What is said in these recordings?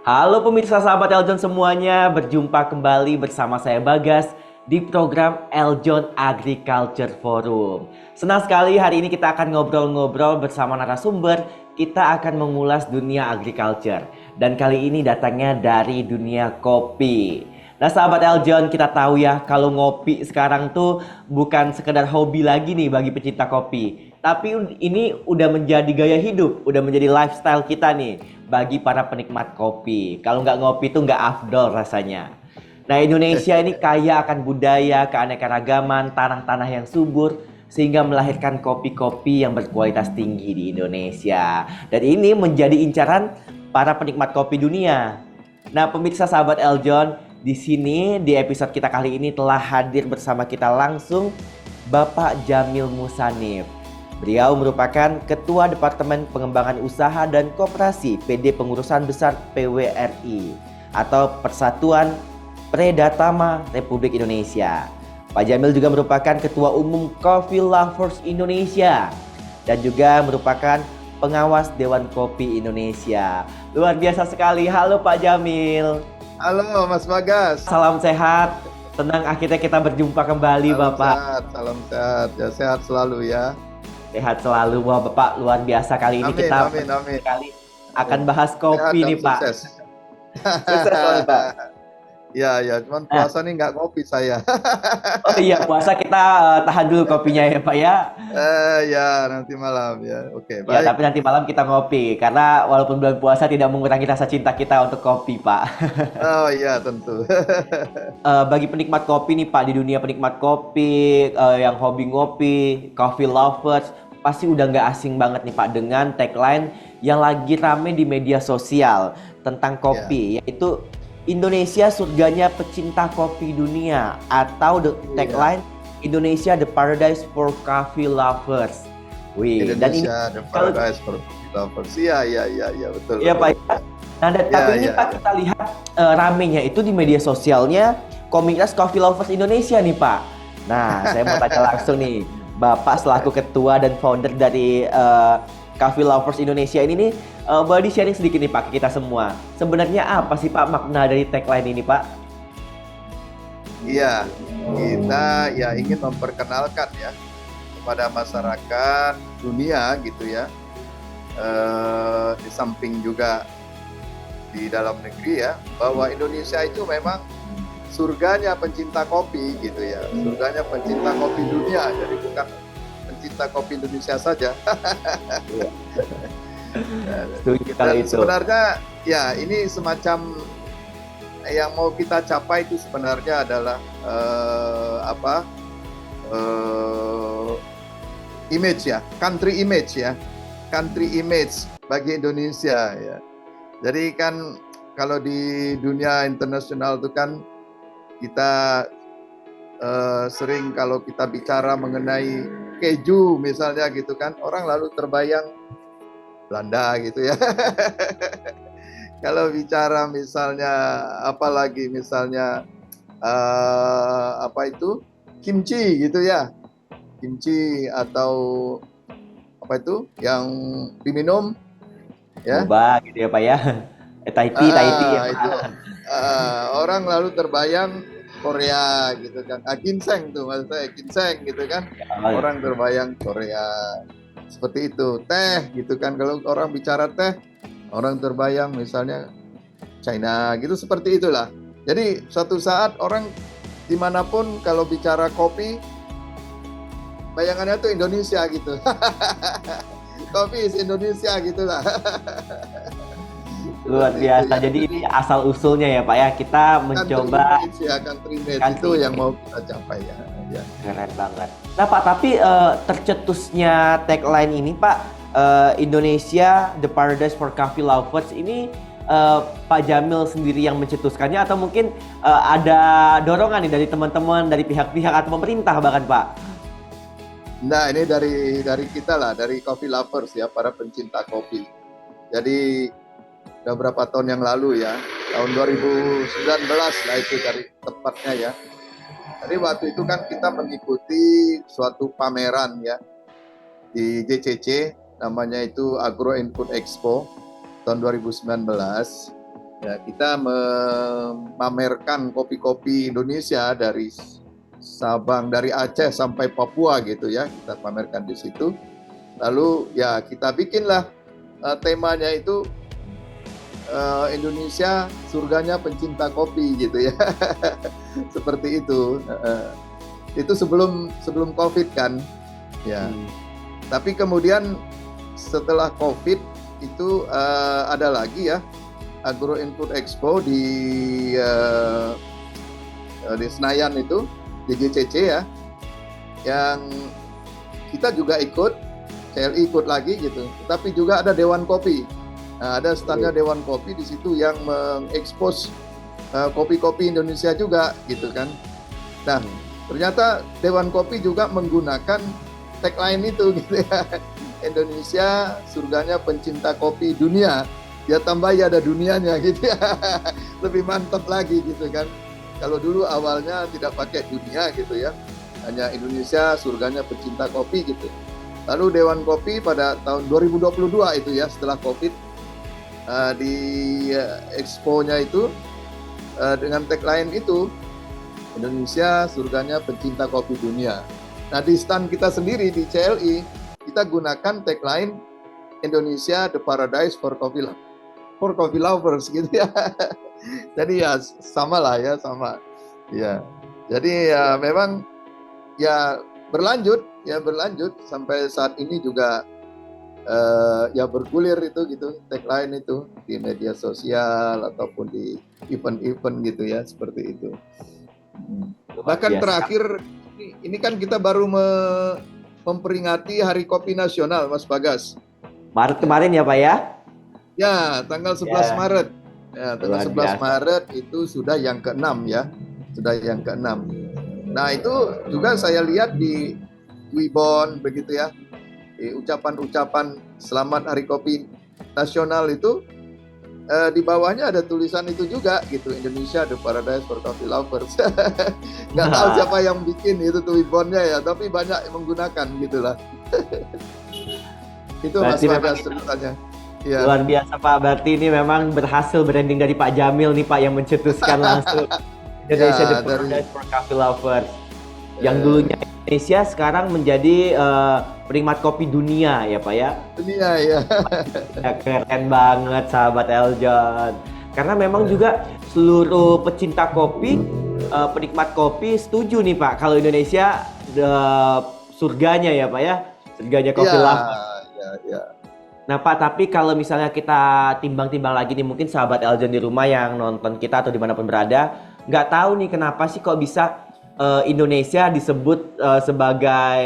Halo pemirsa sahabat Eljon semuanya, berjumpa kembali bersama saya Bagas di program Eljon Agriculture Forum. Senang sekali hari ini kita akan ngobrol-ngobrol bersama narasumber, kita akan mengulas dunia agriculture. Dan kali ini datangnya dari dunia kopi. Nah sahabat Eljon, kita tahu ya kalau ngopi sekarang tuh bukan sekedar hobi lagi nih bagi pecinta kopi. Tapi ini udah menjadi gaya hidup, udah menjadi lifestyle kita nih bagi para penikmat kopi. Kalau nggak ngopi tuh nggak afdol rasanya. Nah Indonesia ini kaya akan budaya, keanekaragaman, tanah-tanah yang subur, sehingga melahirkan kopi-kopi yang berkualitas tinggi di Indonesia. Dan ini menjadi incaran para penikmat kopi dunia. Nah pemirsa sahabat Eljon, di sini di episode kita kali ini telah hadir bersama kita langsung Bapak Jamil Musanif. Beliau merupakan Ketua Departemen Pengembangan Usaha dan Koperasi PD Pengurusan Besar PWRI atau Persatuan Predatama Republik Indonesia. Pak Jamil juga merupakan Ketua Umum Coffee Lovers Indonesia dan juga merupakan pengawas Dewan Kopi Indonesia. Luar biasa sekali. Halo Pak Jamil. Halo Mas Bagas. Salam sehat. Senang akhirnya kita berjumpa kembali Bapak. Salam sehat. Ya sehat selalu ya. Sehat selalu. Wah Bapak luar biasa kali ini kita amin. kali akan bahas kopi nih Pak. Sukses. Sukses Pak. Ya, cuman puasa nih nggak kopi saya. Oh iya puasa kita tahan dulu kopinya ya Pak ya. Ya nanti malam ya. Oke, Ya baik. tapi nanti malam kita ngopi karena walaupun bulan puasa tidak mengurangi rasa cinta kita untuk kopi Pak. Oh iya tentu. Bagi penikmat kopi nih Pak, di dunia penikmat kopi, yang hobi ngopi, coffee lovers, pasti udah nggak asing banget nih Pak dengan tagline yang lagi rame di media sosial tentang kopi, yaitu Indonesia surganya pecinta kopi dunia, atau the tagline Indonesia the paradise for coffee lovers. Wih, Indonesia the paradise for coffee lovers. Iya betul. Iya Pak. Nah, tapi ini Pak kita lihat ramenya itu di media sosialnya komunitas Coffee Lovers Indonesia nih Pak. Nah, saya mau tanya langsung nih, Bapak selaku ketua dan founder dari Coffee Lovers Indonesia ini nih, boleh di-sharing sedikit nih Pak ke kita semua. Sebenarnya apa sih Pak makna dari tagline ini Pak? Iya, kita ya ingin memperkenalkan ya kepada masyarakat dunia gitu ya. Di samping juga di dalam negeri ya, bahwa Indonesia itu memang surganya pencinta kopi gitu ya, surganya pencinta kopi dunia, jadi bukan pencinta kopi Indonesia saja. Dan sebenarnya ya ini semacam yang mau kita capai itu sebenarnya adalah image ya, country image bagi Indonesia ya. Jadi kan kalau di dunia internasional itu kan kita sering kalau kita bicara mengenai keju misalnya gitu kan, orang lalu terbayang Belanda gitu ya. Kalau bicara misalnya apalagi misalnya kimchi gitu ya, kimchi atau apa itu yang diminum ya, boba gitu ya Pak ya. Taiti ya Pak. Itu orang lalu terbayang Korea gitu kan. Ginseng tuh maksudnya ginseng gitu kan. Orang terbayang Korea. Seperti itu. Teh gitu kan. Kalau orang bicara teh, orang terbayang misalnya China gitu, seperti itulah. Jadi suatu saat orang dimanapun kalau bicara kopi, bayangannya tuh Indonesia gitu. Kopi is Indonesia gitulah. Luar biasa. Jadi ini asal usulnya ya Pak ya. Kita mencoba country image itu yang mau kita capai ya. Keren banget. Nah Pak, tapi tercetusnya tagline ini Pak, Indonesia the paradise for coffee lovers ini Pak Jamil sendiri yang mencetuskannya atau mungkin ada dorongan nih dari teman-teman, dari pihak-pihak atau pemerintah bahkan Pak? Nah ini dari kita lah, dari coffee lovers ya, para pencinta kopi. Jadi udah berapa tahun yang lalu ya, tahun 2019 lah itu dari tepatnya ya. Jadi waktu itu kan kita mengikuti suatu pameran ya di JCC, namanya itu Agro Input Expo tahun 2019. Ya, kita memamerkan kopi-kopi Indonesia dari Sabang, dari Aceh sampai Papua gitu ya, kita pamerkan di situ. Lalu ya kita bikinlah temanya itu Indonesia surganya pencinta kopi gitu ya. Seperti itu. Itu sebelum COVID kan. Ya. Tapi kemudian setelah COVID itu ada lagi ya Agro Input Expo di Senayan itu di GCC ya, yang kita juga ikut, CLI ikut lagi gitu. Tapi juga ada Dewan Kopi. Nah, ada standar Dewan Kopi di situ yang mengekspos kopi-kopi Indonesia juga gitu kan. Nah, ternyata Dewan Kopi juga menggunakan tagline itu gitu ya. Indonesia surganya pencinta kopi dunia. Ya tambah ya ada dunianya gitu ya. Lebih mantap lagi gitu kan. Kalau dulu awalnya tidak pakai dunia gitu ya. Hanya Indonesia surganya pencinta kopi gitu. Lalu Dewan Kopi pada tahun 2022 itu ya, setelah Covid di expo-nya itu dengan tagline itu Indonesia surganya pencinta kopi dunia. Nah, di stand kita sendiri di CLI kita gunakan tagline Indonesia the paradise for coffee lovers gitu ya. Jadi ya sama lah ya, sama. Ya. Jadi ya memang ya berlanjut sampai saat ini juga ya bergulir itu gitu tagline itu di media sosial ataupun di event-event gitu ya, seperti itu. Bahkan terakhir ini kan kita baru memperingati Hari Kopi Nasional, Mas Bagas. Maret kemarin ya Pak ya? Ya, tanggal 11 Maret. Ya, tanggal 11 Maret itu sudah yang ke-6 ya. Sudah yang ke-6. Nah, itu juga saya lihat di Wibon begitu ya. Di ucapan-ucapan selamat Hari Kopi Nasional itu di bawahnya ada tulisan itu juga gitu, Indonesia the paradise for coffee lovers. Nggak tahu siapa yang bikin itu tuh Wibonnya ya, tapi banyak yang menggunakan gitulah. Itu Mas Bagas ceritanya. Ya. Luar biasa Pak, berarti ini memang berhasil branding dari Pak Jamil nih Pak, yang mencetuskan langsung Indonesia the paradise for coffee lovers. Yang dulunya Indonesia sekarang menjadi penikmat kopi dunia ya Pak ya. Dunia ya. Keren banget sahabat Eljon. Karena memang juga seluruh pecinta kopi, penikmat kopi setuju nih Pak kalau Indonesia surganya ya Pak ya. Surganya kopi lovers. Ya. Nah Pak, tapi kalau misalnya kita timbang-timbang lagi nih, mungkin sahabat Eljon di rumah yang nonton kita atau dimanapun berada, nggak tahu nih kenapa sih kok bisa Indonesia disebut sebagai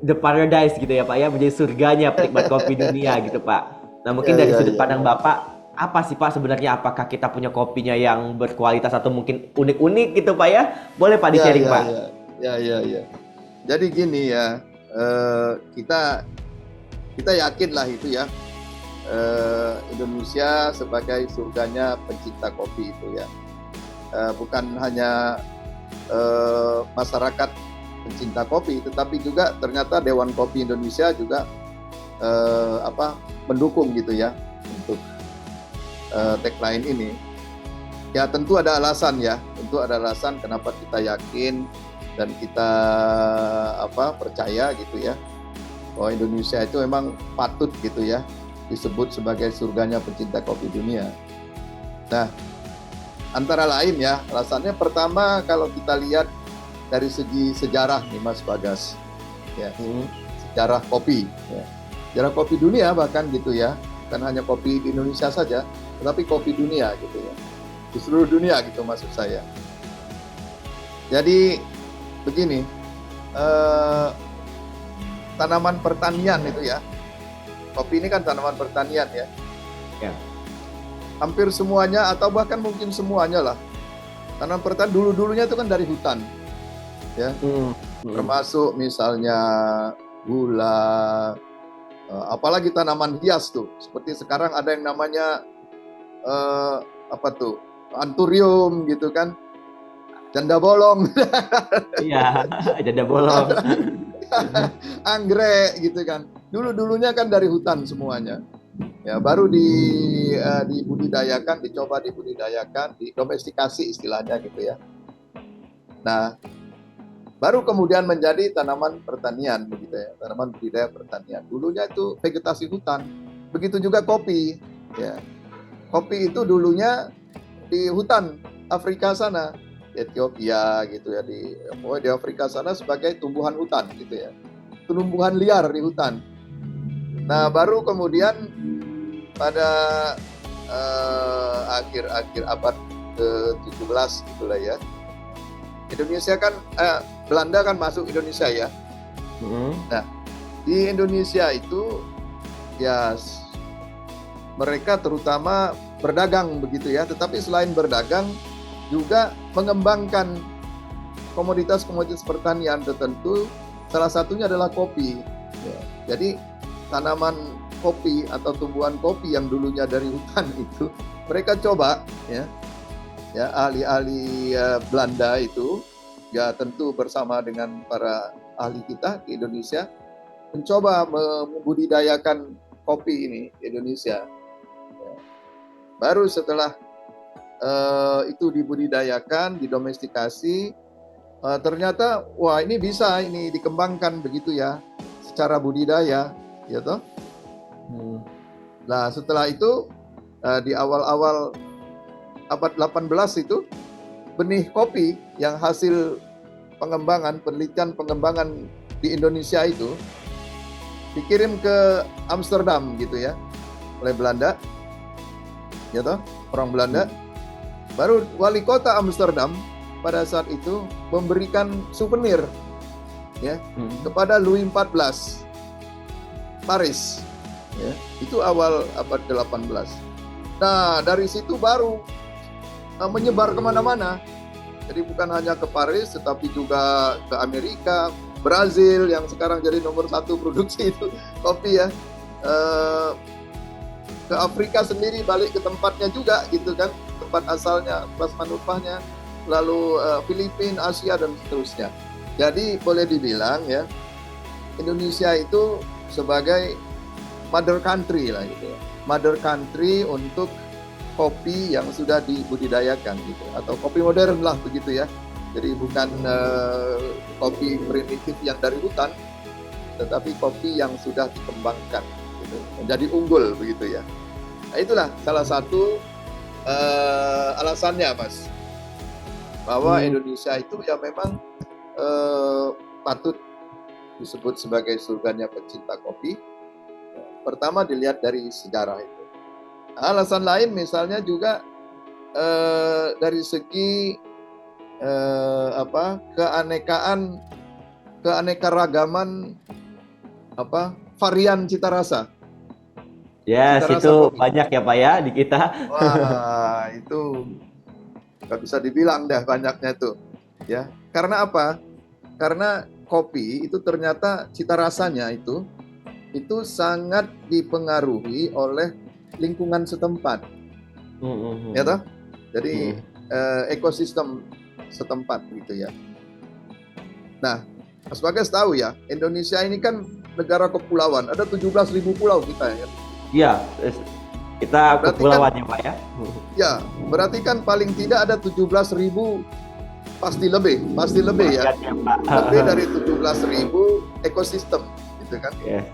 the paradise gitu ya Pak ya, menjadi surganya penikmat kopi dunia gitu Pak. Nah mungkin dari sudut pandang Bapak, apa sih Pak sebenarnya, apakah kita punya kopinya yang berkualitas atau mungkin unik-unik gitu Pak ya? Boleh Pak di-sharing Pak? Ya. Jadi gini ya, kita yakin lah itu ya, Indonesia sebagai surganya pencinta kopi itu ya, bukan hanya masyarakat pencinta kopi, tetapi juga ternyata Dewan Kopi Indonesia juga mendukung gitu ya untuk tagline ini. Ya tentu ada alasan kenapa kita yakin dan kita percaya gitu ya, bahwa Indonesia itu memang patut gitu ya disebut sebagai surganya pencinta kopi dunia. Nah, antara lain ya alasannya, pertama kalau kita lihat dari segi sejarah nih Mas Bagas ya, sejarah kopi ya. Sejarah kopi dunia bahkan gitu ya, bukan hanya kopi di Indonesia saja tetapi kopi dunia gitu ya, di seluruh dunia gitu maksud saya. Jadi begini, tanaman pertanian itu ya, kopi ini kan tanaman pertanian ya. Hampir semuanya atau bahkan mungkin semuanya lah, tanaman pertanian dulunya itu kan dari hutan ya. Termasuk misalnya gula, apalagi tanaman hias tuh, seperti sekarang ada yang namanya anturium gitu kan, janda bolong. Iya, janda bolong. Anggrek gitu kan. Dulunya kan dari hutan semuanya. Ya, baru dibudidayakan, dicoba dibudidayakan, didomestikasi istilahnya gitu ya. Nah, baru kemudian menjadi tanaman pertanian begitu ya, tanaman budidaya pertanian. Dulunya itu vegetasi hutan. Begitu juga kopi, ya. Kopi itu dulunya di hutan Afrika sana, Ethiopia gitu ya, di Afrika sana sebagai tumbuhan hutan gitu ya. Tumbuhan liar di hutan. Nah, baru kemudian pada akhir-akhir abad ke-17 gitulah ya. Indonesia kan Belanda kan masuk Indonesia ya. Nah, di Indonesia itu ya mereka terutama berdagang begitu ya, tetapi selain berdagang juga mengembangkan komoditas-komoditas pertanian tertentu, salah satunya adalah kopi. Ya. Jadi tanaman kopi atau tumbuhan kopi yang dulunya dari hutan itu mereka coba ya ahli-ahli Belanda itu ya tentu bersama dengan para ahli kita di Indonesia mencoba membudidayakan kopi ini di Indonesia. Ya. Baru setelah itu dibudidayakan, didomestikasi, ternyata wah ini bisa ini dikembangkan begitu ya secara budidaya, ya toh. Nah setelah itu di awal-awal abad 18 itu benih kopi yang hasil penelitian pengembangan di Indonesia itu dikirim ke Amsterdam gitu ya oleh Belanda, ya toh, orang Belanda. Baru wali kota Amsterdam pada saat itu memberikan souvenir ya kepada Louis XIV Paris. Ya, itu awal abad ke-18. Nah, dari situ baru menyebar kemana-mana. Jadi bukan hanya ke Paris, tetapi juga ke Amerika, Brazil yang sekarang jadi nomor 1 produksi itu kopi ya. Ke Afrika sendiri, balik ke tempatnya juga gitu kan, tempat asalnya, tempat manufanya, lalu Filipina, Asia dan seterusnya. Jadi boleh dibilang ya, Indonesia itu sebagai mother country lah gitu ya. Mother country untuk kopi yang sudah dibudidayakan gitu, atau kopi modern lah begitu ya. Jadi bukan kopi primitif yang dari hutan, tetapi kopi yang sudah dikembangkan gitu, menjadi unggul begitu ya. Nah, itulah salah satu alasannya Mas, bahwa Indonesia itu ya memang patut disebut sebagai surganya pecinta kopi. Pertama dilihat dari sejarah itu. Alasan lain misalnya juga dari segi keanekaragaman varian cita rasa. Ya, yes, itu banyak ya Pak ya di kita. Wah, itu nggak bisa dibilang dah banyaknya tuh. Ya, karena apa? Karena kopi itu ternyata cita rasanya itu sangat dipengaruhi oleh lingkungan setempat, ya toh. Jadi ekosistem setempat gitu ya. Nah, Mas Bagas tahu ya, Indonesia ini kan negara kepulauan, ada 17.000 pulau kita ya. Iya, kita kepulauan ya Pak ya. Ya, berarti kan paling tidak ada 17.000, pasti lebih ya. Lebih dari 17.000 ekosistem gitu kan. Yeah.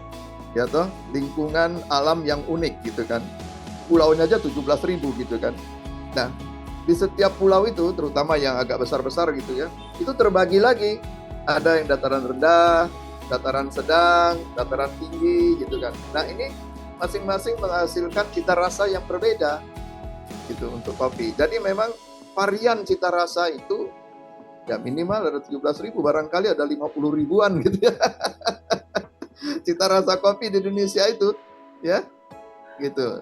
Ya toh, lingkungan alam yang unik gitu kan. Pulaunya aja 17.000 gitu kan. Nah, di setiap pulau itu, terutama yang agak besar-besar gitu ya, itu terbagi lagi. Ada yang dataran rendah, dataran sedang, dataran tinggi gitu kan. Nah, ini masing-masing menghasilkan cita rasa yang berbeda gitu untuk kopi. Jadi memang varian cita rasa itu ya minimal ada 17.000, barangkali ada 50.000-an gitu ya. Cita rasa kopi di Indonesia itu ya gitu.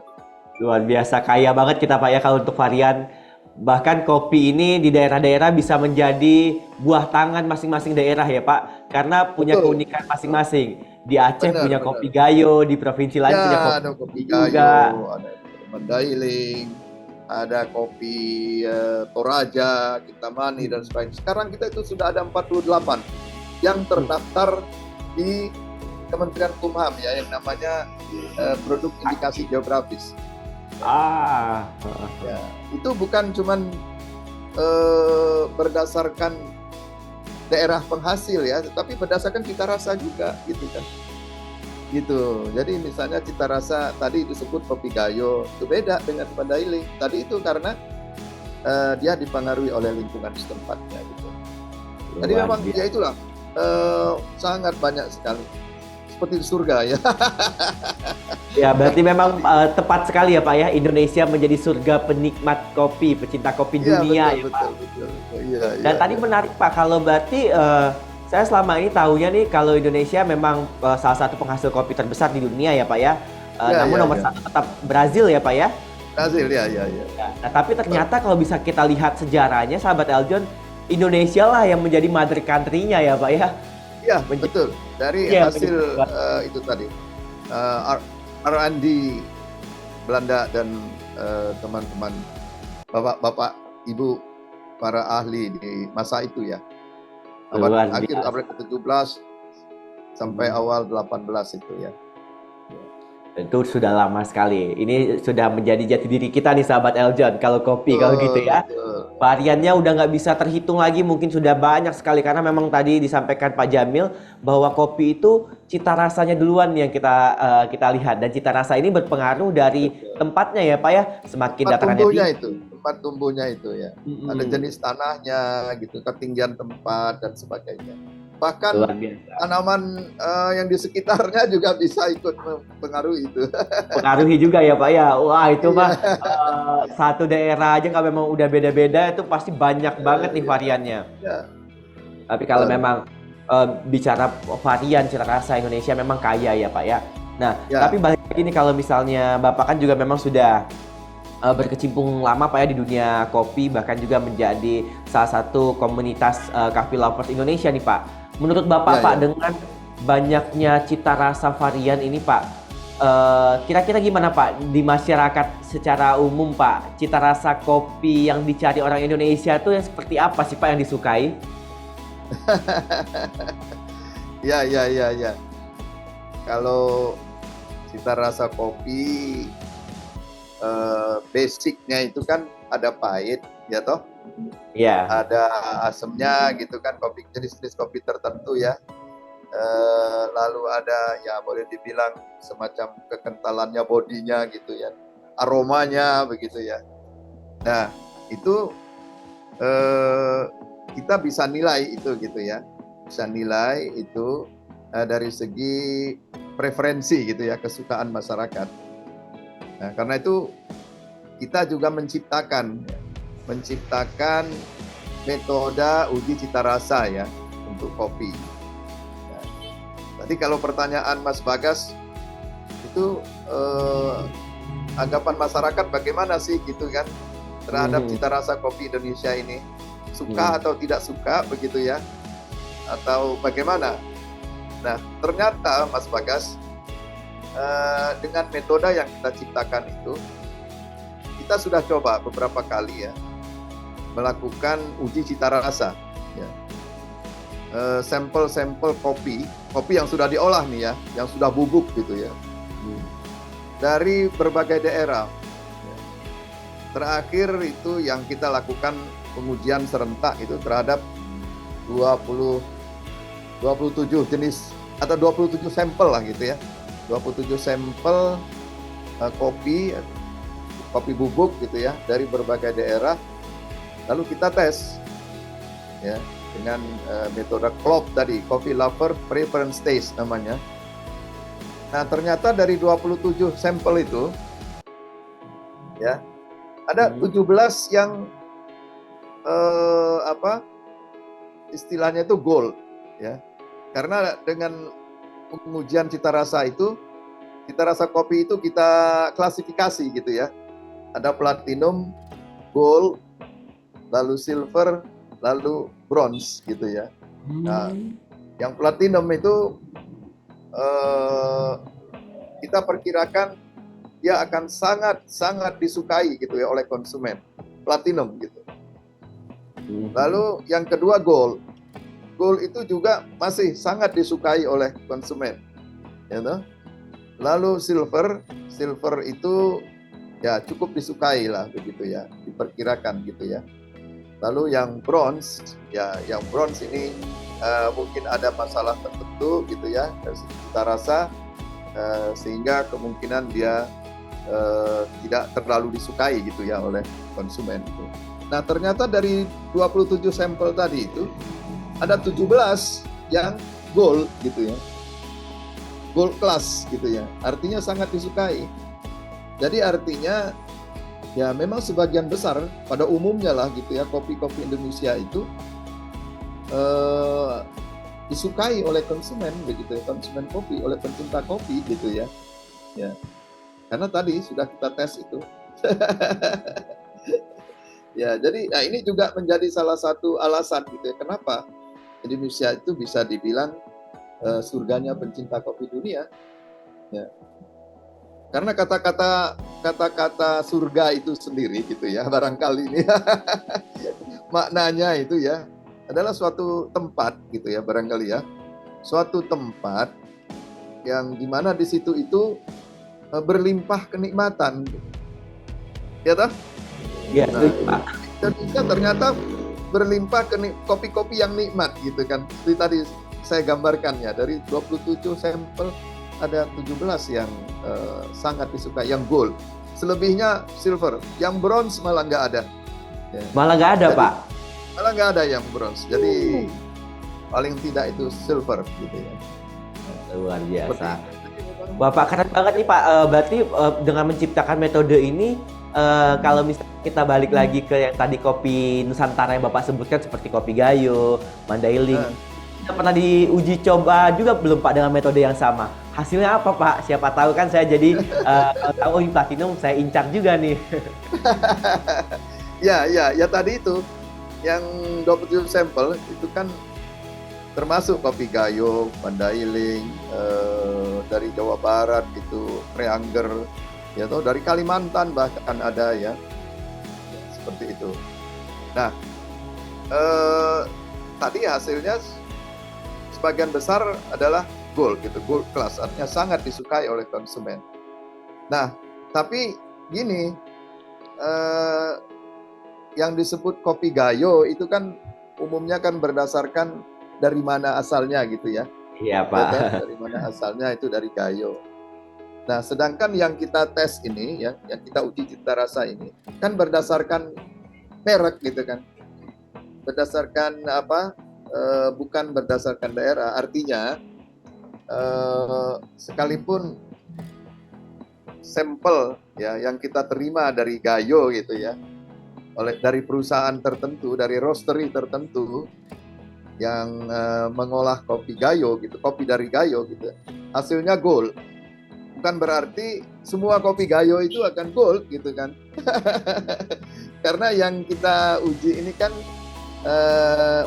Luar biasa kaya banget kita Pak ya kalau untuk varian. Bahkan kopi ini di daerah-daerah bisa menjadi buah tangan masing-masing daerah ya Pak, karena punya keunikan masing-masing. Di Aceh punya kopi gayo, di provinsi lain punya kopi gayo juga. Ada Mandailing, ada kopi Toraja, Kintamani dan sebagainya. Sekarang kita itu sudah ada 48 yang terdaftar di Kementerian Kumham ya, yang namanya produk indikasi geografis. Ya, itu bukan cuman berdasarkan daerah penghasil ya, tapi berdasarkan cita rasa juga gitu kan. Gitu. Jadi misalnya cita rasa tadi disebut kopi Gayo itu beda dengan Mandailing. Tadi itu karena dia dipengaruhi oleh lingkungan setempatnya gitu. Jadi memang ya itulah sangat banyak sekali. Seperti di surga ya. Ya, berarti memang tepat sekali ya Pak ya, Indonesia menjadi surga penikmat kopi, pecinta kopi dunia ya Pak. Betul. Dan tadi menarik Pak, kalau berarti saya selama ini tahunya nih kalau Indonesia memang salah satu penghasil kopi terbesar di dunia ya Pak ya. Namun nomor satu tetap Brazil ya Pak ya. Brazil ya. Nah, tapi ternyata kalau bisa kita lihat sejarahnya, sahabat Eljon, Indonesia lah yang menjadi mother country-nya ya Pak ya. Iya, betul. Dari hasil itu tadi R&D Belanda dan teman-teman bapak-bapak, ibu para ahli di masa itu ya. Akhir abad ke-17 sampai awal 18 itu ya. Itu sudah lama sekali. Ini sudah menjadi jati diri kita nih sahabat Eljon. Kalau kopi kalau gitu ya. Variannya udah nggak bisa terhitung lagi. Mungkin sudah banyak sekali. Karena memang tadi disampaikan Pak Jamil bahwa kopi itu cita rasanya duluan yang kita lihat. Dan cita rasa ini berpengaruh dari tempatnya ya Pak ya. Semakin datarannya tinggi. Tempat tumbuhnya itu ya. Ada jenis tanahnya gitu, ketinggian tempat dan sebagainya. Bahkan tanaman yang di sekitarnya juga bisa ikut mempengaruhi itu. Pengaruhi juga ya Pak ya. Wah itu mah satu daerah aja kalau memang udah beda-beda itu pasti banyak banget nih variannya. Tapi kalau memang bicara varian cita rasa Indonesia memang kaya ya Pak ya. Nah tapi balik lagi nih, kalau misalnya Bapak kan juga memang sudah berkecimpung lama Pak ya di dunia kopi, bahkan juga menjadi salah satu komunitas coffee lovers Indonesia nih Pak. Menurut Bapak Pak, dengan banyaknya cita rasa varian ini Pak, kira-kira gimana Pak di masyarakat secara umum Pak, cita rasa kopi yang dicari orang Indonesia tuh yang seperti apa sih Pak yang disukai? Ya. Kalau cita rasa kopi basicnya itu kan ada pahit ya toh. Iya. Ada asemnya gitu kan, kopi jenis-jenis kopi tertentu ya. Lalu ada ya boleh dibilang semacam kekentalannya, bodinya gitu ya, aromanya begitu ya. Nah itu kita bisa nilai itu gitu ya, bisa nilai itu dari segi preferensi gitu ya, kesukaan masyarakat. Nah karena itu kita juga menciptakan metode uji cita rasa ya untuk kopi. Nah, tadi kalau pertanyaan Mas Bagas itu anggapan masyarakat bagaimana sih gitu kan terhadap cita rasa kopi Indonesia ini, suka atau tidak suka begitu ya, atau bagaimana? Nah ternyata Mas Bagas dengan metode yang kita ciptakan itu kita sudah coba beberapa kali ya melakukan uji cita rasa ya. Sampel-sampel kopi yang sudah diolah nih ya, yang sudah bubuk gitu ya, dari berbagai daerah ya. Terakhir itu yang kita lakukan pengujian serentak itu terhadap 27 jenis atau 27 sampel lah gitu ya, 27 sampel kopi bubuk gitu ya dari berbagai daerah. Lalu kita tes ya dengan metode CLOP tadi, Coffee Lover Preference Taste namanya. Nah ternyata dari 27 sampel itu ya ada 17 yang istilahnya itu gold ya. Karena dengan pengujian cita rasa itu, cita rasa kopi itu kita klasifikasi gitu ya. Ada platinum, gold, lalu silver, lalu bronze gitu ya. Nah, yang platinum itu kita perkirakan dia akan sangat disukai gitu ya oleh konsumen. Platinum gitu. Lalu yang kedua gold. Gold itu juga masih sangat disukai oleh konsumen. ya toh. Lalu silver itu ya cukup disukai lah begitu ya, diperkirakan gitu ya. Lalu yang bronze, ya yang bronze ini mungkin ada masalah tertentu gitu ya, kita rasa sehingga kemungkinan dia tidak terlalu disukai gitu ya oleh konsumen itu. Nah ternyata dari 27 sampel tadi itu ada 17 yang gold gitu ya, gold class gitu ya, artinya sangat disukai. Jadi artinya ya memang sebagian besar pada umumnya lah gitu ya, kopi-kopi Indonesia itu disukai oleh konsumen begitu ya, konsumen kopi, oleh pencinta kopi gitu ya. Ya. Karena tadi sudah kita tes itu. Ya, jadi nah ini juga menjadi salah satu alasan gitu ya, kenapa Indonesia itu bisa dibilang surganya pencinta kopi dunia. Ya. Karena kata-kata surga itu sendiri gitu ya, barangkali ini maknanya itu ya adalah suatu tempat gitu ya, barangkali ya, suatu tempat yang dimana di situ itu berlimpah kenikmatan, ya toh? Ya, nah, Indonesia ternyata berlimpah kopi-kopi yang nikmat gitu kan. Seperti tadi saya gambarkan ya, dari 27 sampel ada 17 yang sangat disukai, yang gold. Selebihnya silver, yang bronze malah nggak ada. Ya. Malah nggak ada, jadi, Pak? Malah nggak ada yang bronze. Jadi paling tidak itu silver gitu ya. Luar biasa. Bapak keren banget nih Pak. Berarti dengan menciptakan metode ini, kalau misalnya kita balik lagi ke yang tadi kopi Nusantara yang Bapak sebutkan seperti kopi Gayo, Mandailing, kita pernah diuji coba juga belum Pak dengan metode yang sama? Hasilnya apa Pak? Siapa tahu kan saya jadi tahu platinum saya incar juga nih. Ya tadi itu yang 27 sampel itu kan termasuk kopi Gayo, Mandailing, dari Jawa Barat itu Preanger, ya toh, dari Kalimantan bahkan ada ya, seperti itu. Nah, tadi hasilnya sebagian besar adalah gold gitu, gold class, artinya sangat disukai oleh konsumen. Nah, tapi gini, yang disebut kopi Gayo itu kan umumnya kan berdasarkan dari mana asalnya gitu ya. Iya Pak. Dari mana asalnya itu dari Gayo. Nah, sedangkan yang kita tes ini ya, yang kita uji cita rasa ini kan berdasarkan merek gitu kan. Berdasarkan apa? Bukan berdasarkan daerah. Artinya sekalipun sampel ya yang kita terima dari Gayo gitu ya, dari perusahaan tertentu, dari roastery tertentu yang mengolah kopi Gayo gitu, kopi dari Gayo gitu, hasilnya gold. Bukan berarti semua kopi Gayo itu akan gold gitu kan. Karena yang kita uji ini kan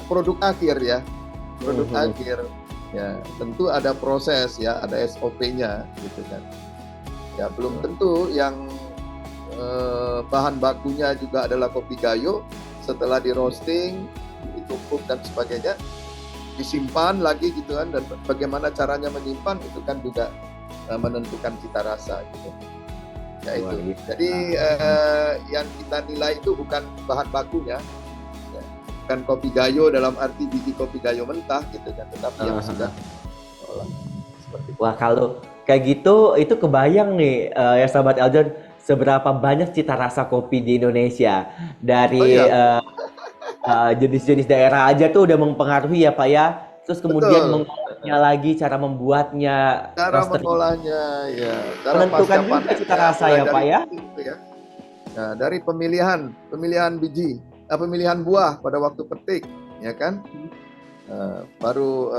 produk akhir ya, produk akhir ya, tentu ada proses ya, ada SOP-nya gitu kan. Ya belum tentu yang bahan bakunya juga adalah kopi Gayo, setelah di roasting, ditumpuk dan sebagainya, disimpan lagi gitu kan, dan bagaimana caranya menyimpan itu kan juga menentukan cita rasa gitu. Ya itu. Jadi yang kita nilai itu bukan bahan bakunya, ya, bukan kopi Gayo dalam arti biji kopi Gayo mentah gitu kan, tetapi yang sudah olah seperti itu. Wah, kalau kayak gitu itu kebayang nih ya sahabat Eljon, seberapa banyak cita rasa kopi di Indonesia. Dari jenis-jenis daerah aja tuh udah mempengaruhi ya Pak ya. Terus kemudian mengolahnya lagi, cara membuatnya, cara mengolahnya ya, cara menentukan juga cita rasa ya Pak ya. Ya. Nah, dari pemilihan biji, pemilihan buah pada waktu petik, ya kan. Baru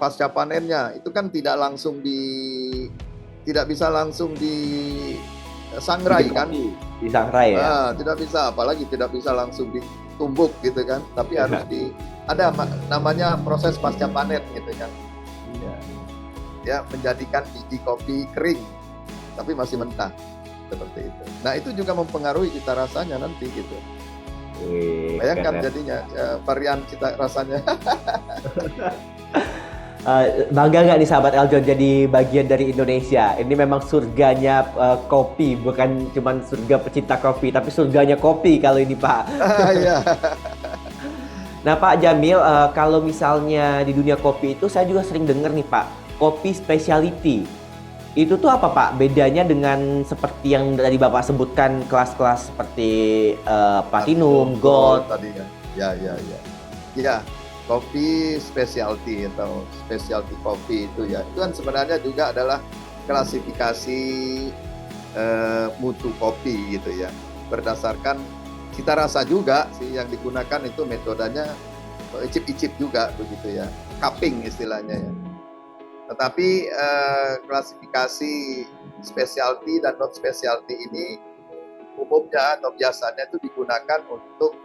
pasca panennya itu kan tidak bisa langsung disangrai kan, disangrai ya, tidak bisa, apalagi tidak bisa langsung ditumbuk gitu kan, tapi harus ada namanya proses pasca panen gitu kan, ya menjadikan biji kopi kering tapi masih mentah seperti itu. Nah itu juga mempengaruhi cita rasanya nanti gitu. Bayangkan jadinya varian cita rasanya. Bangga nggak nih sahabat Eljon jadi bagian dari Indonesia? Ini memang surganya kopi, bukan cuman surga pecinta kopi, tapi surganya kopi kalau ini Pak. Ya. Nah Pak Jamil, kalau misalnya di dunia kopi itu saya juga sering dengar nih Pak, kopi specialty. Itu tuh apa Pak? Bedanya dengan seperti yang tadi Bapak sebutkan kelas-kelas seperti Platinum, Gold. Tadi kan. Ya. Ya, kopi specialty atau specialty kopi itu ya. Itu kan sebenarnya juga adalah klasifikasi mutu kopi gitu ya. Berdasarkan cita rasa juga sih yang digunakan itu metodenya icip-icip juga begitu ya. Cupping istilahnya ya. Tetapi klasifikasi specialty dan non specialty ini umumnya atau biasanya itu digunakan untuk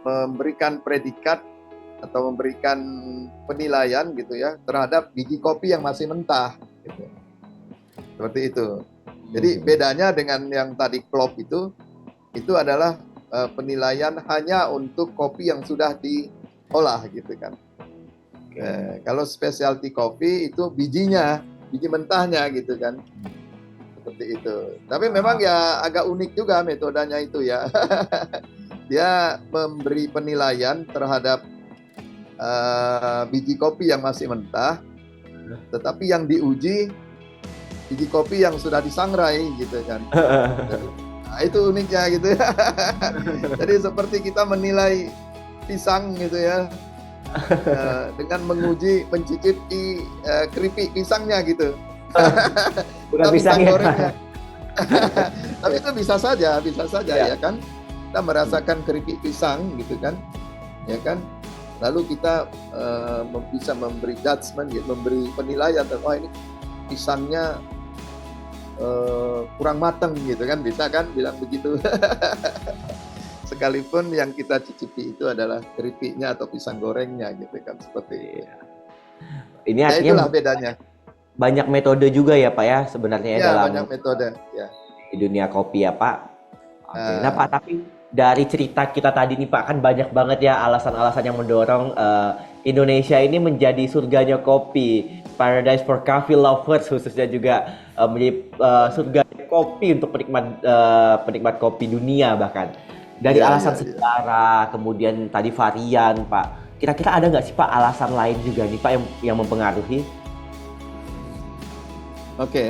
memberikan predikat atau memberikan penilaian gitu ya terhadap biji kopi yang masih mentah gitu. Seperti itu. Jadi bedanya dengan yang tadi klop itu adalah penilaian hanya untuk kopi yang sudah diolah gitu kan. Kalau specialty kopi itu bijinya, biji mentahnya gitu kan. Seperti itu. Tapi memang ya agak unik juga metodenya itu ya. Dia memberi penilaian terhadap biji kopi yang masih mentah, tetapi yang diuji biji kopi yang sudah disangrai gitu kan. Nah, itu uniknya gitu. Jadi seperti kita menilai pisang gitu ya. Dengan mencicipi keripik pisangnya gitu. Bukan pisangnya. Gorengnya. Tapi itu bisa saja ya kan. Kita merasakan keripik pisang gitu kan. Ya kan. Lalu kita bisa memberi judgement, memberi penilaian wah ini pisangnya kurang matang gitu kan, bisa kan bilang begitu. Sekalipun yang kita cicipi itu adalah keripiknya atau pisang gorengnya gitu kan, seperti itu. Ini artinya itulah bedanya. Banyak metode juga ya Pak ya sebenarnya ya, dalam banyak metode ya. Di dunia kopi ya Pak. Nah Pak, tapi dari cerita kita tadi nih Pak, kan banyak banget ya alasan-alasan yang mendorong Indonesia ini menjadi surganya kopi, paradise for coffee lovers khususnya juga menjadi surga kopi untuk penikmat kopi dunia bahkan. Dari alasan sejarah, kemudian tadi varian Pak. Kira-kira ada nggak sih Pak alasan lain juga nih Pak yang mempengaruhi? Oke.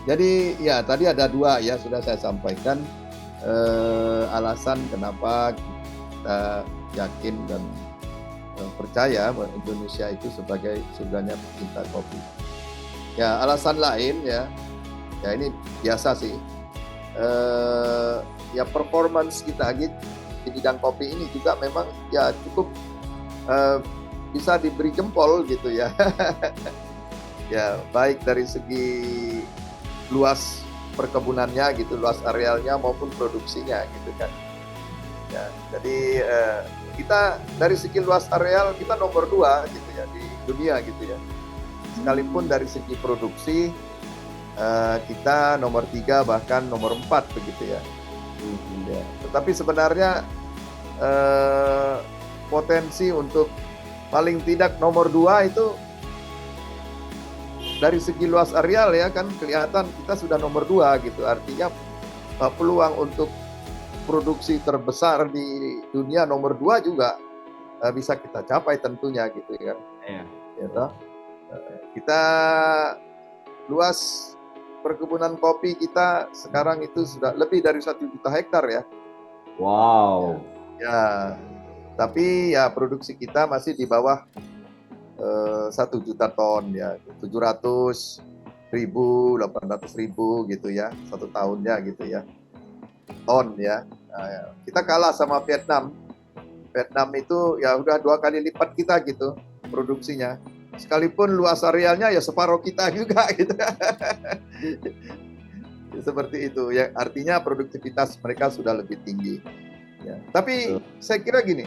Jadi ya tadi ada dua ya sudah saya sampaikan. Alasan kenapa kita yakin dan percaya bahwa Indonesia itu sebagai surganya pecinta kopi. Ya alasan lain ya ini biasa sih. Ya performance kita di bidang kopi ini juga memang ya cukup bisa diberi jempol gitu ya. Ya baik dari segi luas perkebunannya gitu, luas arealnya maupun produksinya gitu kan. Ya, jadi kita dari segi luas areal kita nomor 2 gitu ya di dunia gitu ya. Sekalipun dari segi produksi kita nomor 3 bahkan nomor 4 begitu ya. Ya. Tetapi sebenarnya potensi untuk paling tidak nomor 2 itu dari segi luas areal ya kan kelihatan kita sudah nomor 2 gitu. Artinya peluang untuk produksi terbesar di dunia nomor 2 juga bisa kita capai tentunya gitu kan. Ya, kita luas perkebunan kopi kita sekarang itu sudah lebih dari 1 juta hektar ya. Wow. Ya, tapi ya produksi kita masih di bawah 1 juta ton ya, 700.000, 800.000 gitu ya, 1 tahunnya gitu ya, ton ya. Nah, kita kalah sama Vietnam. Vietnam itu ya udah 2 kali lipat kita gitu produksinya. Sekalipun luas arealnya ya separuh kita juga gitu. Seperti itu ya, artinya produktivitas mereka sudah lebih tinggi. Ya. Tapi saya kira gini,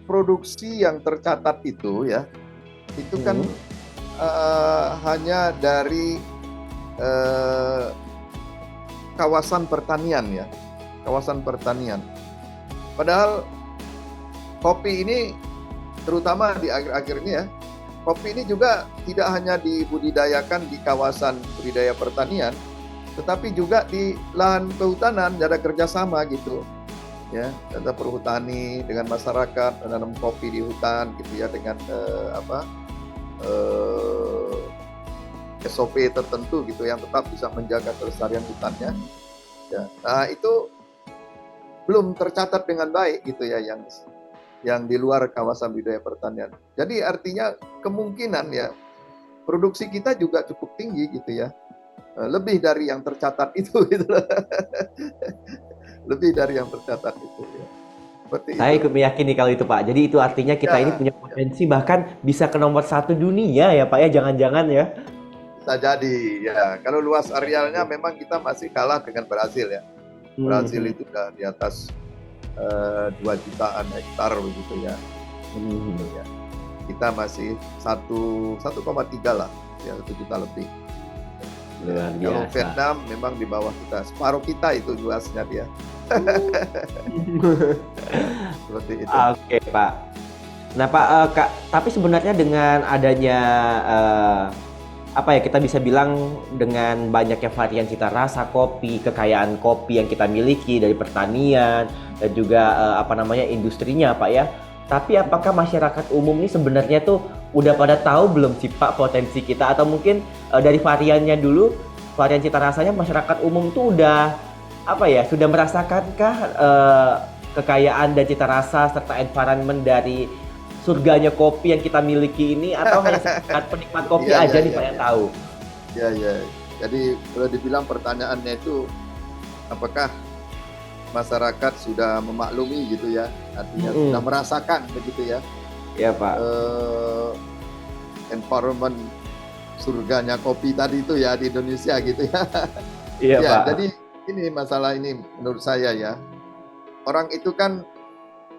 produksi yang tercatat itu ya, itu kan hanya dari kawasan pertanian ya, kawasan pertanian. Padahal kopi ini terutama di akhir-akhir ini ya, kopi ini juga tidak hanya dibudidayakan di kawasan budidaya pertanian, tetapi juga di lahan kehutanan ada kerjasama gitu, ya, ada perhutani dengan masyarakat menanam kopi di hutan gitu ya dengan SOP tertentu gitu yang tetap bisa menjaga kelestarian hutannya. Ya, nah itu belum tercatat dengan baik gitu ya yang di luar kawasan budidaya pertanian. Jadi artinya kemungkinan ya produksi kita juga cukup tinggi gitu ya. Lebih dari yang tercatat itu gitu. Lebih dari yang tercatat itu ya. Seperti Saya itu. ikut meyakini kalau itu Pak. Jadi itu artinya kita ini punya potensi bahkan bisa ke nomor 1 dunia ya Pak ya, jangan-jangan ya. Bisa jadi ya. Kalau luas arealnya memang kita masih kalah dengan Brasil ya. Brasil itu udah di atas 2 jutaan hektar begitu ya. Gitu ya. Kita masih 1,3 lah, ya 1 juta lebih. Luar biasa. Kalau Vietnam memang di bawah kita, separuh kita itu luasnya dia. Seperti itu. Oke Pak. Nah Pak, tapi sebenarnya dengan adanya kita bisa bilang dengan banyaknya varian cita rasa kopi, kekayaan kopi yang kita miliki dari pertanian dan juga industrinya Pak ya. Tapi apakah masyarakat umum ini sebenarnya tuh udah pada tahu belum sih Pak potensi kita, atau mungkin dari variannya dulu, varian cita rasanya masyarakat umum tuh udah sudah merasakankah kekayaan dan cita rasa serta environment dari surganya kopi yang kita miliki ini, atau hanya sekedar penikmat kopi aja nih Pak yang tahu? Ya. Jadi kalau dibilang pertanyaannya itu apakah masyarakat sudah memaklumi gitu ya, artinya sudah merasakan begitu ya. Ya Pak. Environment surganya kopi tadi itu ya di Indonesia gitu ya. Iya ya, Pak. Jadi ini masalah ini menurut saya ya, orang itu kan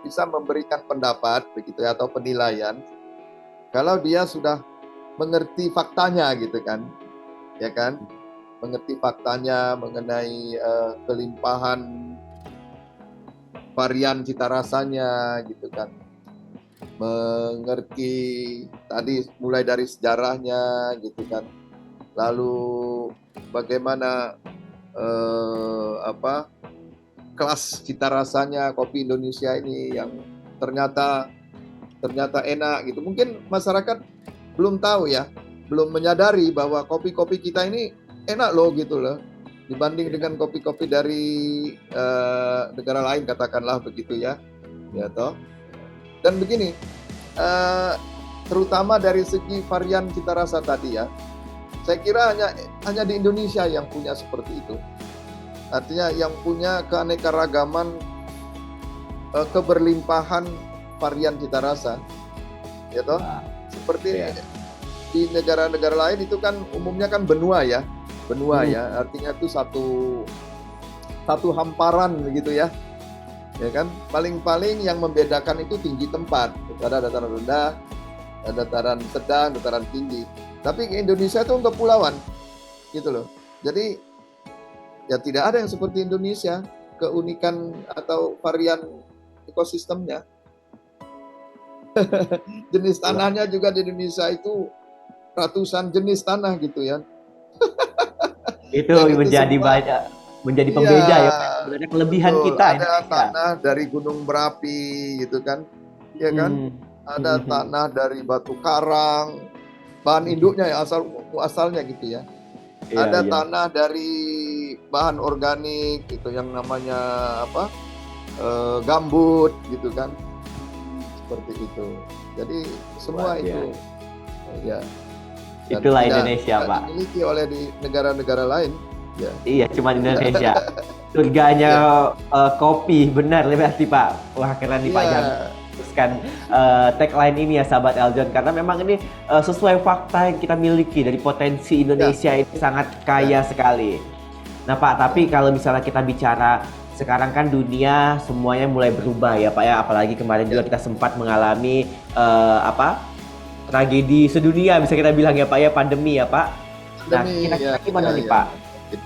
bisa memberikan pendapat begitu ya, atau penilaian kalau dia sudah mengerti faktanya gitu kan, ya kan, mengerti faktanya mengenai kelimpahan varian cita rasanya gitu kan, mengerti tadi mulai dari sejarahnya gitu kan, lalu bagaimana kelas cita rasanya kopi Indonesia ini yang ternyata enak gitu. Mungkin masyarakat belum tahu ya, belum menyadari bahwa kopi-kopi kita ini enak loh gitu loh, dibanding dengan kopi-kopi dari negara lain katakanlah begitu ya, ya toh. Dan begini, terutama dari segi varian cita rasa tadi ya, saya kira hanya di Indonesia yang punya seperti itu. Artinya yang punya keanekaragaman, keberlimpahan varian cita rasa, ya toh. Seperti di negara-negara lain itu kan umumnya kan benua ya, ya. Artinya itu satu hamparan begitu ya, ya kan. Paling-paling yang membedakan itu tinggi tempat. Ada dataran rendah, ada dataran sedang, dataran tinggi. Tapi di Indonesia itu kepulauan, gitu loh. Jadi ya tidak ada yang seperti Indonesia, keunikan atau varian ekosistemnya. Jenis tanahnya juga di Indonesia itu ratusan jenis tanah gitu ya. Itu menjadi menjadi pembeda ya, sebenarnya kelebihan betul, kita. Ada tanah dari gunung berapi gitu kan, ya kan. Ada tanah dari batu karang, bahan induknya ya asalnya gitu ya. Ada tanah dari bahan organik gitu yang namanya gambut gitu kan, seperti itu. Jadi semua itu ya. Itulah Indonesia Pak. Dimiliki oleh di negara-negara lain. Ya. Iya, cuma di Indonesia. Surganya kopi, benar berarti Pak. Wah keren nih Pak Jan. Teruskan tagline ini ya sahabat Eljon, karena memang ini sesuai fakta yang kita miliki dari potensi Indonesia ini sangat kaya sekali. Nah Pak, tapi kalau misalnya kita bicara sekarang kan dunia semuanya mulai berubah ya Pak ya, apalagi kemarin juga kita sempat mengalami tragedi sedunia bisa kita bilang ya Pak ya, pandemi ya Pak. Nah kira-kira gimana nih Pak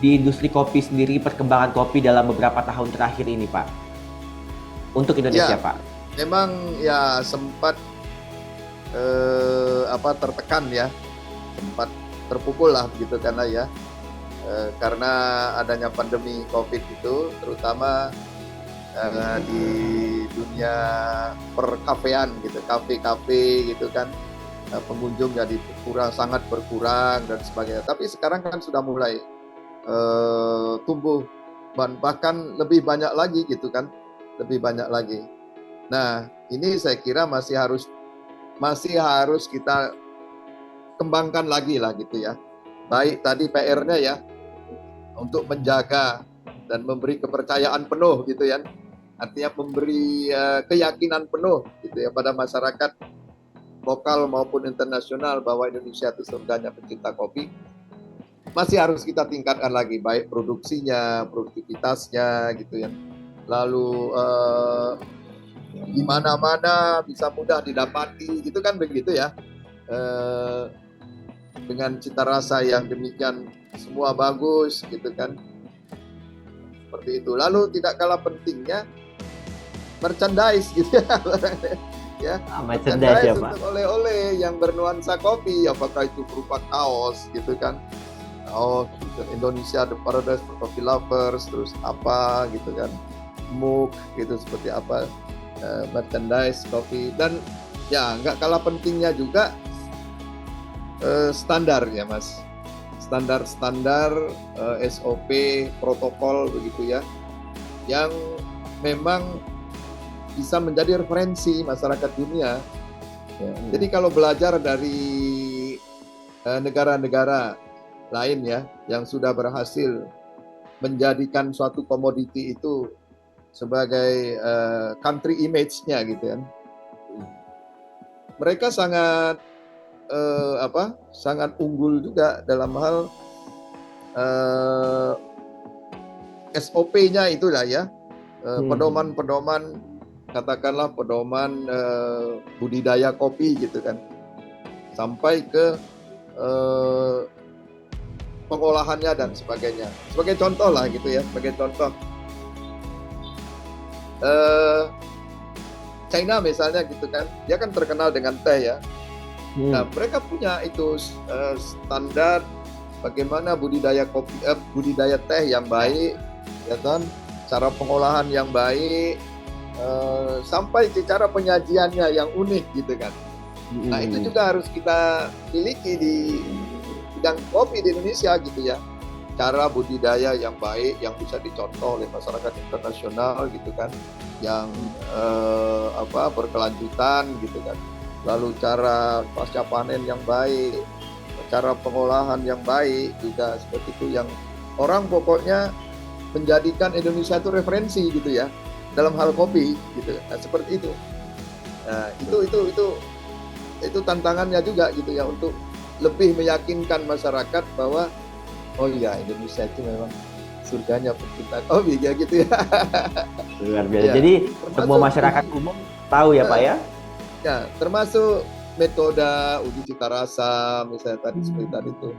di industri kopi sendiri, perkembangan kopi dalam beberapa tahun terakhir ini Pak untuk Indonesia Pak? memang ya sempat tertekan ya, sempat terpukul lah begitu karena ya karena adanya pandemi COVID itu, terutama di dunia perkafean gitu, kafe-kafe gitu kan, pengunjung jadi sangat berkurang dan sebagainya. Tapi sekarang kan sudah mulai tumbuh, bahkan lebih banyak lagi gitu kan, lebih banyak lagi. Nah, ini saya kira masih harus kita kembangkan lagi lah gitu ya. Baik tadi PR-nya ya, untuk menjaga dan memberi kepercayaan penuh gitu ya. Artinya memberi keyakinan penuh gitu ya pada masyarakat lokal maupun internasional bahwa Indonesia itu surganya pencinta kopi. Masih harus kita tingkatkan lagi, baik produksinya, produktivitasnya gitu ya. Lalu di mana-mana bisa mudah didapati gitu kan, begitu ya. Dengan cita rasa yang demikian semua bagus gitu kan, seperti itu. Lalu tidak kalah pentingnya merchandise gitu ya, merchandise ya, Pak. untuk oleh-oleh yang bernuansa kopi, apakah itu berupa kaos gitu kan, gitu. Indonesia the Paradise for Coffee Lovers, terus apa gitu kan, mug gitu, seperti apa, merchandise kopi. Dan ya nggak kalah pentingnya juga standar ya Mas, standar SOP, protokol begitu ya, yang memang bisa menjadi referensi masyarakat dunia. Ya. Jadi kalau belajar dari negara-negara lain ya, yang sudah berhasil menjadikan suatu komoditi itu sebagai country image-nya gitu kan, mereka sangat sangat unggul juga dalam hal SOP-nya itulah ya, pedoman-pedoman, katakanlah pedoman budidaya kopi gitu kan, sampai ke pengolahannya dan sebagainya. Sebagai contoh lah gitu ya, sebagai contoh China misalnya gitu kan, dia kan terkenal dengan teh ya. Nah, mereka punya itu standar bagaimana budidaya kopi, budidaya teh yang baik, ya kan, cara pengolahan yang baik, sampai ke cara penyajiannya yang unik gitu kan. Nah, itu juga harus kita miliki di bidang kopi di Indonesia gitu ya. Cara budidaya yang baik, yang bisa dicontoh oleh masyarakat internasional gitu kan, yang berkelanjutan gitu kan. Lalu cara pasca panen yang baik, cara pengolahan yang baik juga seperti itu, yang orang pokoknya menjadikan Indonesia itu referensi gitu ya dalam hal kopi gitu. Nah, seperti itu. Nah, itu tantangannya juga gitu ya, untuk lebih meyakinkan masyarakat bahwa oh iya, Indonesia itu memang surganya pencinta kopi ya gitu ya. Luar biasa. Ya, jadi semua masyarakat umum tahu ya Pak ya. Ya, termasuk metode uji cita rasa misalnya tadi seperti tadi itu.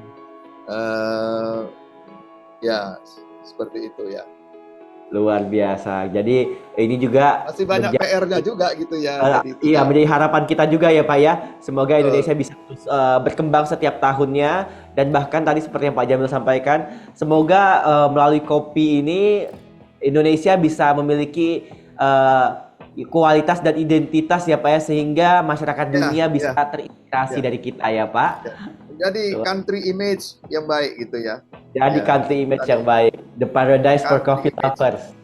Ya, seperti itu ya. Luar biasa. Jadi ini juga masih banyak PR-nya juga gitu ya. Iya, menjadi harapan kita juga ya Pak ya. Semoga Indonesia bisa terus berkembang setiap tahunnya, dan bahkan tadi seperti yang Pak Jamil sampaikan, semoga melalui kopi ini Indonesia bisa memiliki kualitas dan identitas ya Pak ya, sehingga masyarakat dunia bisa terinspirasi dari kita ya Pak. Jadi country image yang baik gitu ya. Jadi country image yang baik, the paradise for coffee lovers.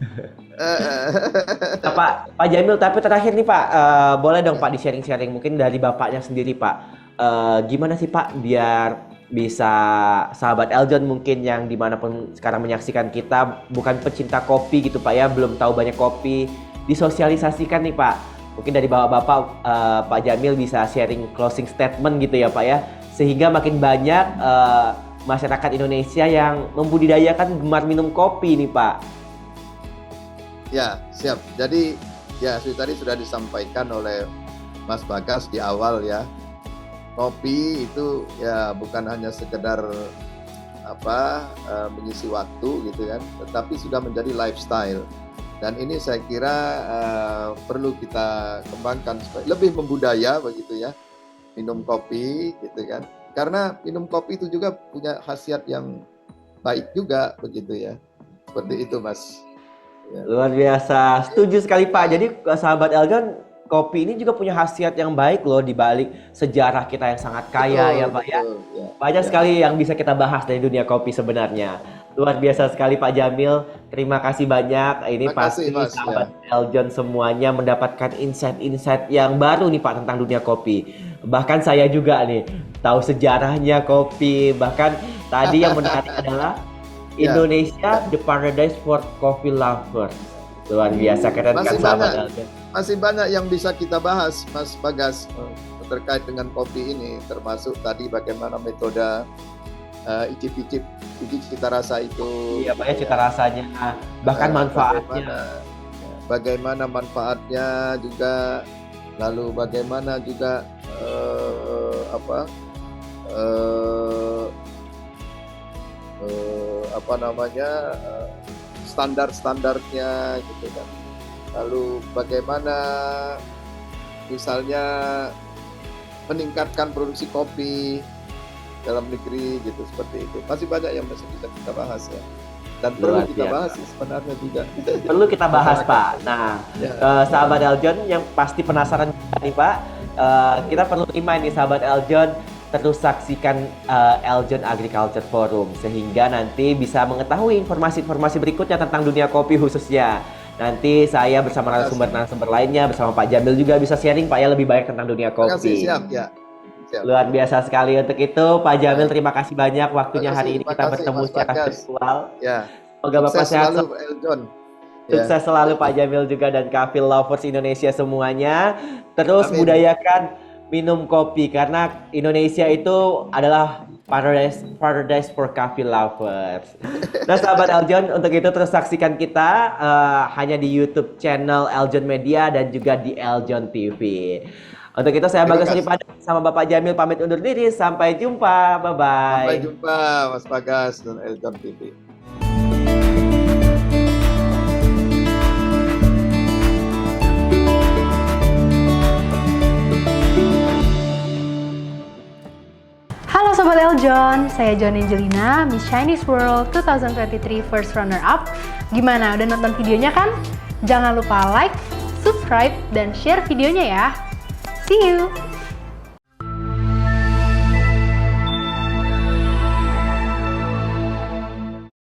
Nah, Pak Jamil, tapi terakhir nih Pak, boleh dong Pak di-sharing-sharing mungkin dari Bapaknya sendiri Pak, gimana sih Pak biar bisa sahabat Eljon mungkin yang dimanapun sekarang menyaksikan kita bukan pecinta kopi gitu Pak ya, belum tahu banyak kopi, disosialisasikan nih Pak. Mungkin dari Bapak Pak Jamil bisa sharing closing statement gitu ya Pak ya, sehingga makin banyak masyarakat Indonesia yang membudidayakan gemar minum kopi nih Pak. Ya, siap. Jadi ya tadi sudah disampaikan oleh Mas Bagas di awal ya. Kopi itu ya bukan hanya sekedar mengisi waktu gitu kan, tetapi sudah menjadi lifestyle. Dan ini saya kira perlu kita kembangkan supaya lebih membudaya begitu ya, minum kopi gitu kan. Karena minum kopi itu juga punya khasiat yang baik juga begitu ya. Seperti itu Mas. Ya. Luar biasa, setuju sekali Pak. Jadi sahabat Eljon, kopi ini juga punya khasiat yang baik loh di balik sejarah kita yang sangat kaya ya Pak ya. Banyak sekali yang bisa kita bahas dari dunia kopi sebenarnya. Luar biasa sekali Pak Jamil. Terima kasih banyak. Ini pasti sahabat Eljon semuanya mendapatkan insight-insight yang baru nih Pak tentang dunia kopi. Bahkan saya juga nih tahu sejarahnya kopi. Bahkan tadi yang menarik adalah Indonesia the paradise for coffee lovers. Luar biasa, keren kan sahabat Eljon. Masih banyak yang bisa kita bahas Mas Bagas terkait dengan kopi ini, termasuk tadi bagaimana metode icip-icip cita rasa itu. Iya Pak ya, cita rasanya, bahkan manfaatnya. Bagaimana manfaatnya juga, lalu bagaimana juga standar-standarnya gitu kan. Lalu bagaimana misalnya meningkatkan produksi kopi dalam negeri gitu, seperti itu. Masih banyak yang masih bisa kita bahas ya. Dan perlu kita bahas sebenarnya juga. Perlu kita bahas Pak. Nah, sahabat Eljon yang pasti penasaran nih Pak, kita perlu remind nih sahabat Eljon, terus saksikan Eljon Agriculture Forum sehingga nanti bisa mengetahui informasi-informasi berikutnya tentang dunia kopi khususnya. Nanti saya bersama narasumber-narasumber lainnya, bersama Pak Jamil juga bisa sharing Pak ya lebih banyak tentang dunia kopi. Terima kasih, siap ya. Luar biasa sekali untuk itu Pak Jamil, terima kasih banyak waktunya hari ini kita bertemu secara virtual. Ya. Semoga Bapak sehat selalu Eljon. Sukses selalu Pak Jamil juga dan Coffee Lovers Indonesia semuanya. Terus budayakan minum kopi karena Indonesia itu adalah paradise for coffee lovers. Nah sahabat Eljon, untuk itu terus saksikan kita hanya di YouTube channel Eljon Media dan juga di Eljon TV. Untuk itu saya Bagas Ripada sama Bapak Jamil pamit undur diri. Sampai jumpa. Bye-bye. Sampai jumpa Mas Bagas dan Eljon TV. Halo Sobat Eljon, saya John Angelina, Miss Chinese World 2023 First Runner Up. Gimana, udah nonton videonya kan? Jangan lupa like, subscribe, dan share videonya ya. See you!